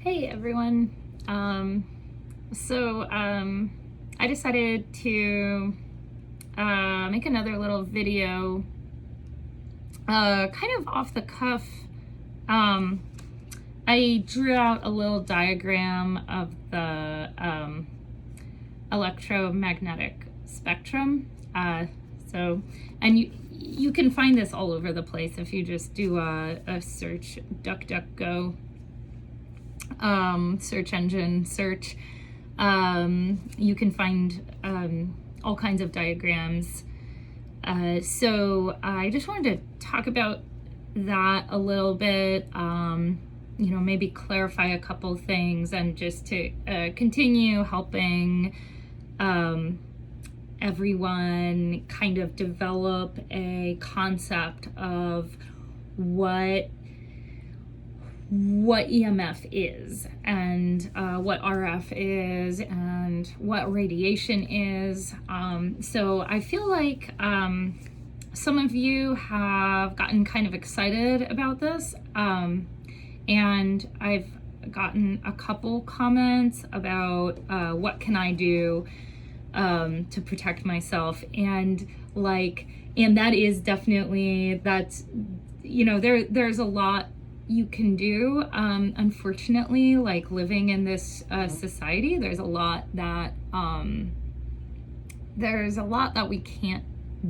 Hey everyone. I decided to make another little video, kind of off the cuff. I drew out a little diagram of the electromagnetic spectrum. And you can find this all over the place if you just do a search, DuckDuckGo. Search engine search. You can find all kinds of diagrams. So I just wanted to talk about that a little bit, maybe clarify a couple things and just to continue helping everyone kind of develop a concept of what EMF is and what RF is and what radiation is. So I feel like some of you have gotten kind of excited about this, and I've gotten a couple comments about what can I do to protect myself, and that is definitely, there's a lot you can do. Unfortunately, like living in this society, there's a lot that we can't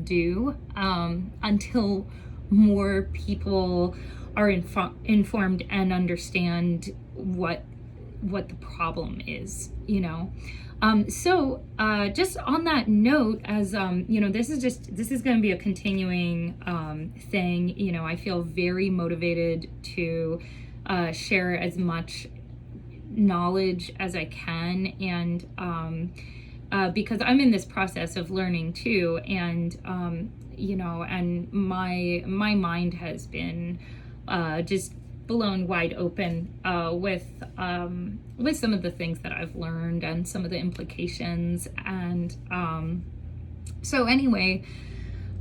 do until more people are informed and understand what the problem is, So just on that note, as this is going to be a continuing thing. I feel very motivated to share as much knowledge as I can, and because I'm in this process of learning too, and and my mind has been just blown wide open with some of the things that I've learned and some of the implications. And so anyway,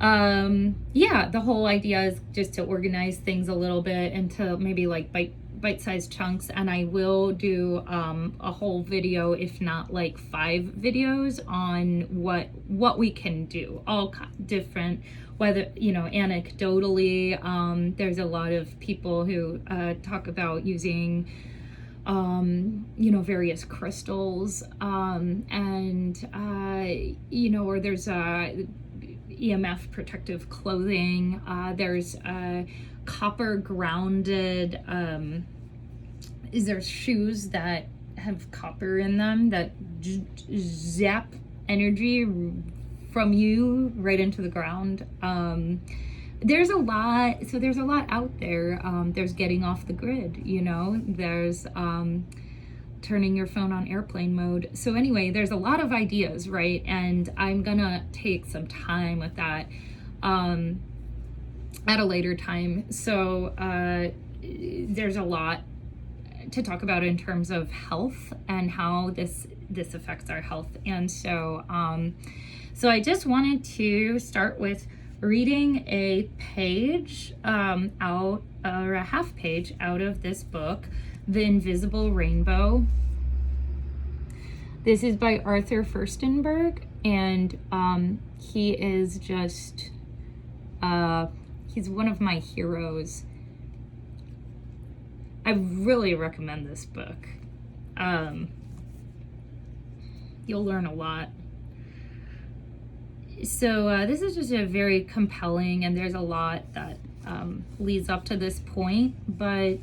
the whole idea is just to organize things a little bit into maybe like bite-sized chunks, and I will do a whole video, if not like 5 videos, on what we can do, all different, whether anecdotally, there's a lot of people who talk about using various crystals, or there's EMF protective clothing. There's copper grounded, there's shoes that have copper in them that zap energy from you right into the ground. There's a lot out there. There's getting off the grid, there's turning your phone on airplane mode. So anyway, there's a lot of ideas, right? And I'm gonna take some time with that at a later time. So there's a lot to talk about in terms of health and how this affects our health. And so I just wanted to start with reading a page out, or a half page out of this book, The Invisible Rainbow. This is by Arthur Firstenberg, and he is just he's one of my heroes. I really recommend this book. You'll learn a lot. So this is just a very compelling, and there's a lot that leads up to this point, but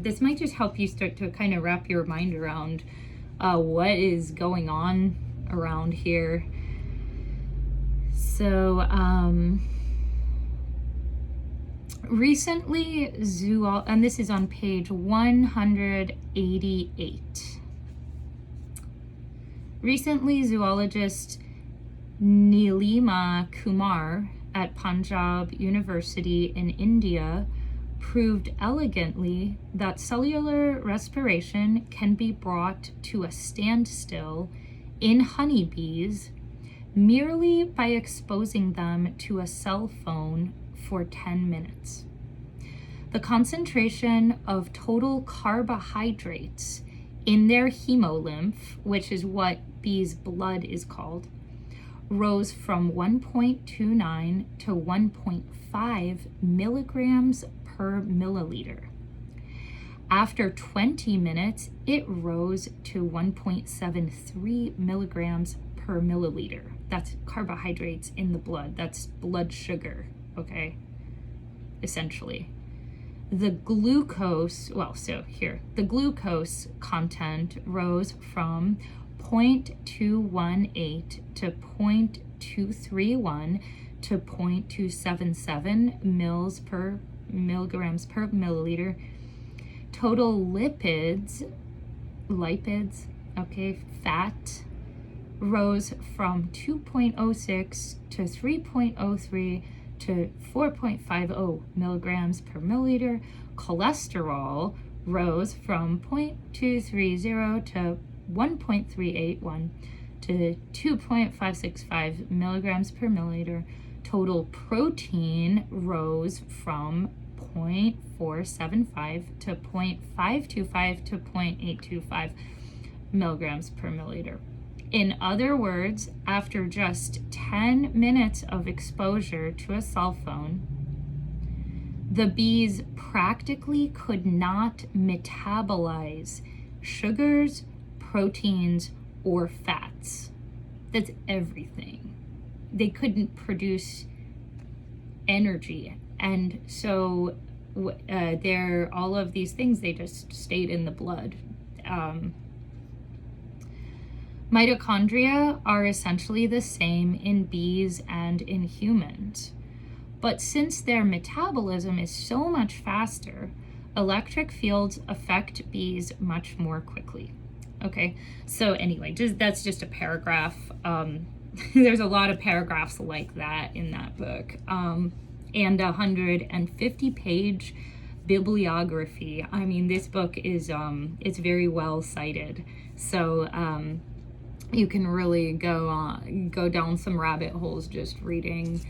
this might just help you start to kind of wrap your mind around what is going on around here. So recently, and this is on page 188. Recently, zoologist Nilima Kumar at Punjab University in India proved elegantly that cellular respiration can be brought to a standstill in honeybees merely by exposing them to a cell phone for 10 minutes. The concentration of total carbohydrates in their hemolymph, which is what bees' blood is called, rose from 1.29 to 1.5 milligrams per milliliter. After 20 minutes, it rose to 1.73 milligrams per milliliter. That's carbohydrates in the blood. That's blood sugar, okay? Essentially. The glucose, the glucose content rose from 0.218 to 0.231 to 0.277 milligrams per milliliter. Total lipids, fat, rose from 2.06 to 3.03 to 4.50 milligrams per milliliter. Cholesterol rose from 0.230 to 1.381 to 2.565 milligrams per milliliter. Total protein rose from 0.475 to 0.525 to 0.825 milligrams per milliliter. In other words, after just 10 minutes of exposure to a cell phone, the bees practically could not metabolize sugars, proteins, or fats. That's everything. They couldn't produce energy. And so all of these things, they just stayed in the blood. Mitochondria are essentially the same in bees and in humans. But since their metabolism is so much faster, electric fields affect bees much more quickly. Okay, so anyway, that's just a paragraph. There's a lot of paragraphs like that in that book. And 150-page bibliography. I mean, this book is it's very well cited. So you can really go down some rabbit holes just reading.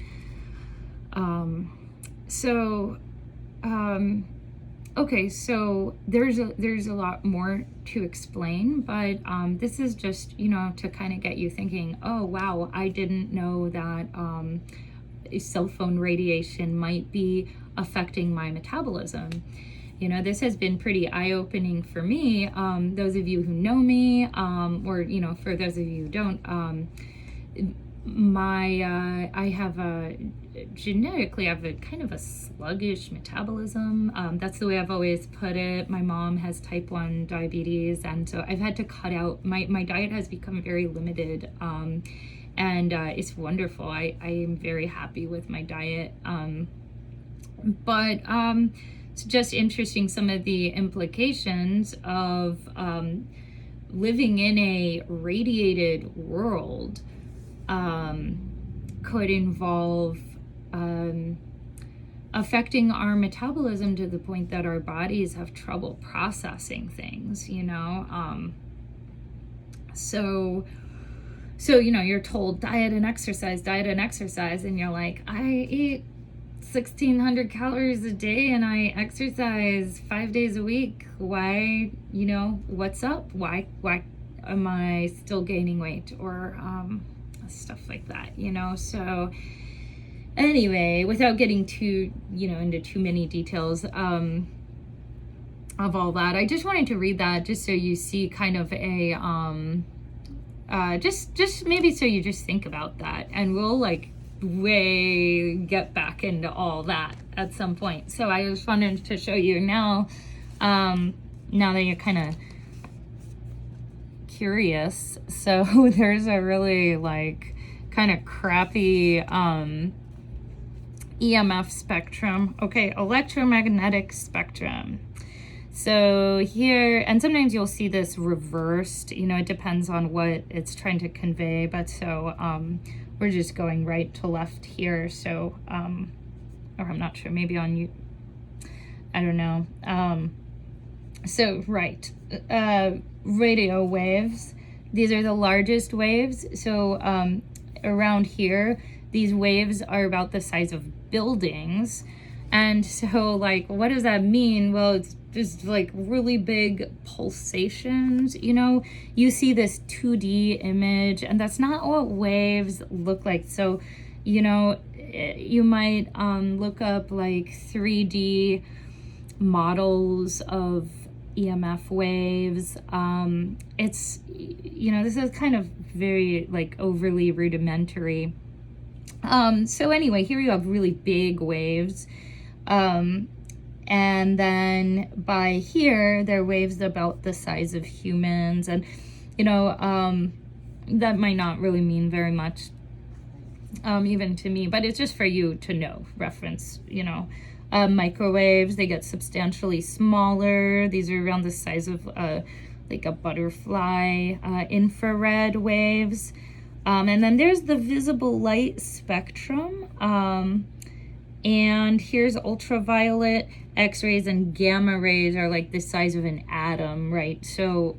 Okay, so there's a lot more to explain, but this is just, to kind of get you thinking, oh wow, I didn't know that cell phone radiation might be affecting my metabolism. This has been pretty eye-opening for me. Those of you who know me, or for those of you who don't, I have genetically I have a kind of a sluggish metabolism. That's the way I've always put it. My mom has type 1 diabetes, and so I've had to cut out, my diet has become very limited, and it's wonderful. I am very happy with my diet, but it's just interesting, some of the implications of living in a radiated world could involve affecting our metabolism to the point that our bodies have trouble processing things, so you're told diet and exercise, and you're like, I eat 1,600 calories a day and I exercise 5 days a week. Why, what's up? Why am I still gaining weight? Or stuff like that, so anyway, without getting too into too many details of all that, I just wanted to read that just so you see kind of a just maybe so you just think about that, and we'll get back into all that at some point. So I just wanted to show you now that you're kind of curious. So there's a really kind of crappy EMF spectrum. Okay, electromagnetic spectrum. So here, and sometimes you'll see this reversed, it depends on what it's trying to convey, but so we're just going right to left here. So or I'm not sure, maybe on you, I don't know. So right, radio waves, these are the largest waves. So around here, these waves are about the size of buildings. And so, like, what does that mean? Well, it's just like really big pulsations. You know, you see this 2D image, and that's not what waves look like. So, you know, you might look up like 3D models of EMF waves. It's, you know, this is kind of very like overly rudimentary. So anyway, here you have really big waves. And then by here, they're waves about the size of humans. And, you know, that might not really mean very much, even to me, but it's just for you to know, reference, you know. Microwaves, they get substantially smaller. These are around the size of like a butterfly. Infrared waves. And then there's the visible light spectrum. And here's ultraviolet, X-rays, and gamma rays are like the size of an atom, right? So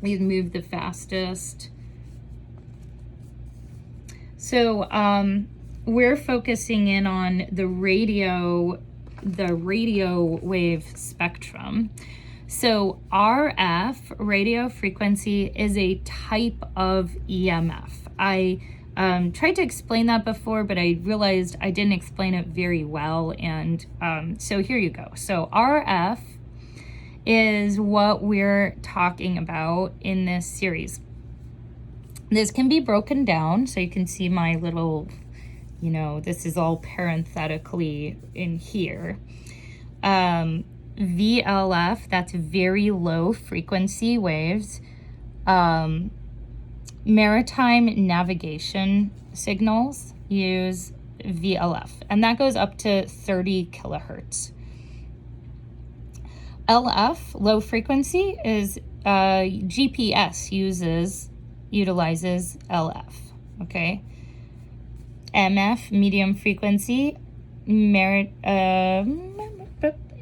these move the fastest. So we're focusing in on the radio wave spectrum. So RF, radio frequency, is a type of EMF. I tried to explain that before, but I realized I didn't explain it very well. And so here you go. So RF is what we're talking about in this series. This can be broken down. So you can see my little, you know, this is all parenthetically in here. VLF, that's very low frequency waves. Maritime navigation signals use VLF, and that goes up to 30 kilohertz. LF, low frequency, is GPS utilizes LF, okay? MF, medium frequency,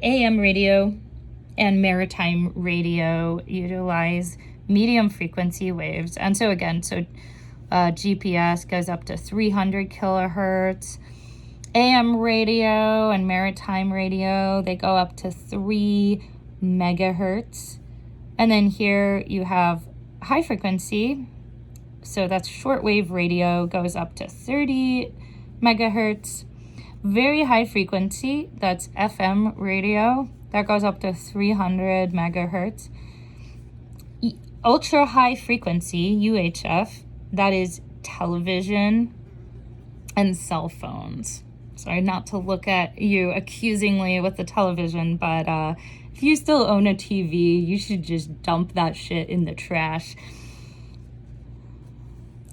AM radio and maritime radio utilize medium frequency waves. And so again, GPS goes up to 300 kilohertz. AM radio and maritime radio, they go up to 3 megahertz. And then here you have high frequency. So that's shortwave radio, goes up to 30 megahertz. Very high frequency, that's FM radio, that goes up to 300 megahertz. Ultra high frequency, UHF, that is television and cell phones. Sorry not to look at you accusingly with the television, but if you still own a TV, you should just dump that shit in the trash.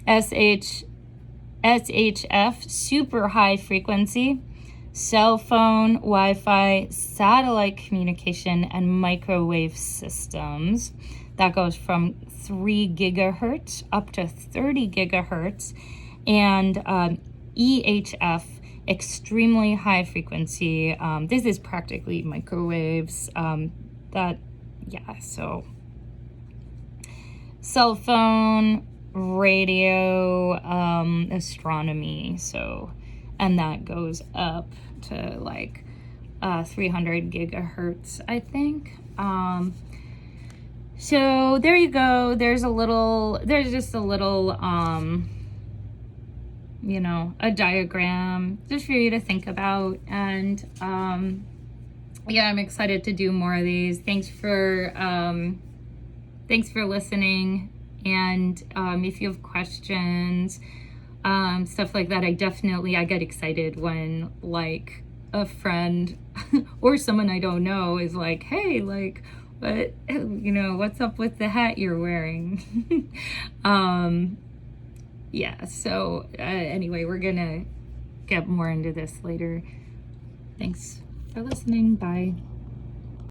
SHF, super high frequency, cell phone, Wi-Fi, satellite communication, and microwave systems. That goes from 3 gigahertz up to 30 gigahertz. And EHF, extremely high frequency. This is practically microwaves. So cell phone, radio, astronomy. So, and that goes up to like 300 gigahertz, I think. So there you go. There's just a little, you know, a diagram just for you to think about. And yeah, I'm excited to do more of these. Thanks for listening. And if you have questions, stuff like that, I get excited when like a friend or someone I don't know is like, hey, like, what, you know, what's up with the hat you're wearing? Yeah, so anyway, we're gonna get more into this later. Thanks for listening. Bye.